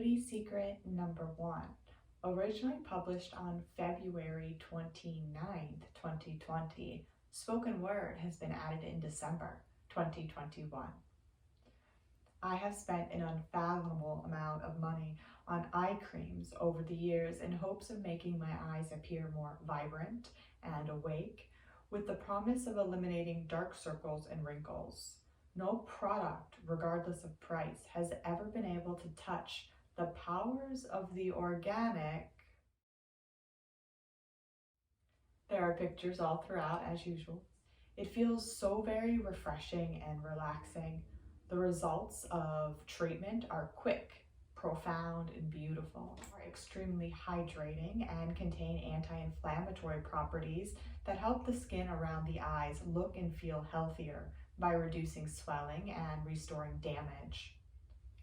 Beauty secret number 1. Originally published on February 29th, 2020, spoken word has been added in December 2021. I have spent an unfathomable amount of money on eye creams over the years in hopes of making my eyes appear more vibrant and awake, with the promise of eliminating dark circles and wrinkles. No product, regardless of price, has ever been able to touch the powers of the organic. There are pictures all throughout, as usual. It feels so very refreshing and relaxing. The results of treatment are quick, profound, and beautiful. Are extremely hydrating and contain anti-inflammatory properties that help the skin around the eyes look and feel healthier by reducing swelling and restoring damage.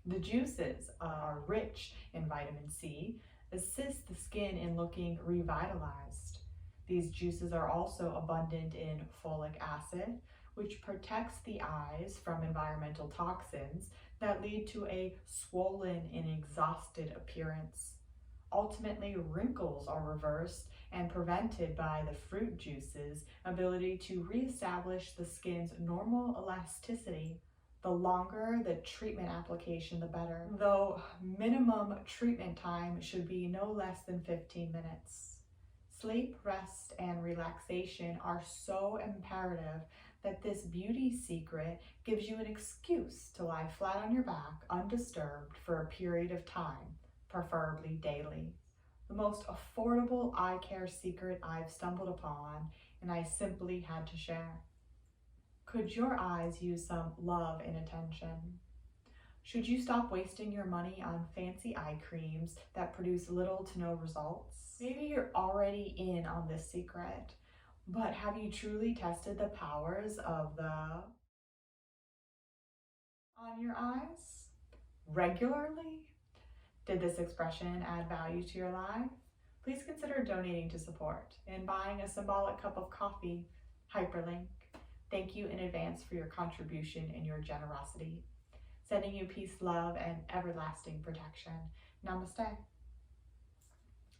The juices are rich in vitamin C, assist the skin in looking revitalized. These juices are also abundant in folic acid, which protects the eyes from environmental toxins that lead to a swollen and exhausted appearance. Ultimately, wrinkles are reversed and prevented by the fruit juice's ability to reestablish the skin's normal elasticity. The longer the treatment application, the better, though minimum treatment time should be no less than 15 minutes. Sleep, rest, and relaxation are so imperative that this beauty secret gives you an excuse to lie flat on your back undisturbed for a period of time, preferably daily. The most affordable eye care secret I've stumbled upon, and I simply had to share. Could your eyes use some love and attention? Should you stop wasting your money on fancy eye creams that produce little to no results? Maybe you're already in on this secret, but have you truly tested the powers of the on your eyes regularly? Did this expression add value to your life? Please consider donating to support and buying a symbolic cup of coffee, hyperlink. Thank you in advance for your contribution and your generosity. Sending you peace, love, and everlasting protection. Namaste.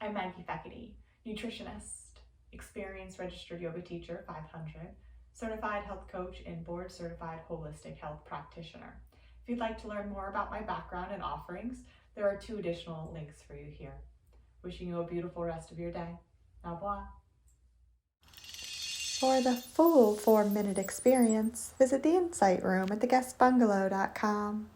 I'm Maggie Feckety, nutritionist, experienced registered yoga teacher 500, certified health coach, and board certified holistic health practitioner. If you'd like to learn more about my background and offerings, there are 2 additional links for you here. Wishing you a beautiful rest of your day. Au revoir. For the full 4-minute experience, visit the Insight Room at theguestbungalow.com.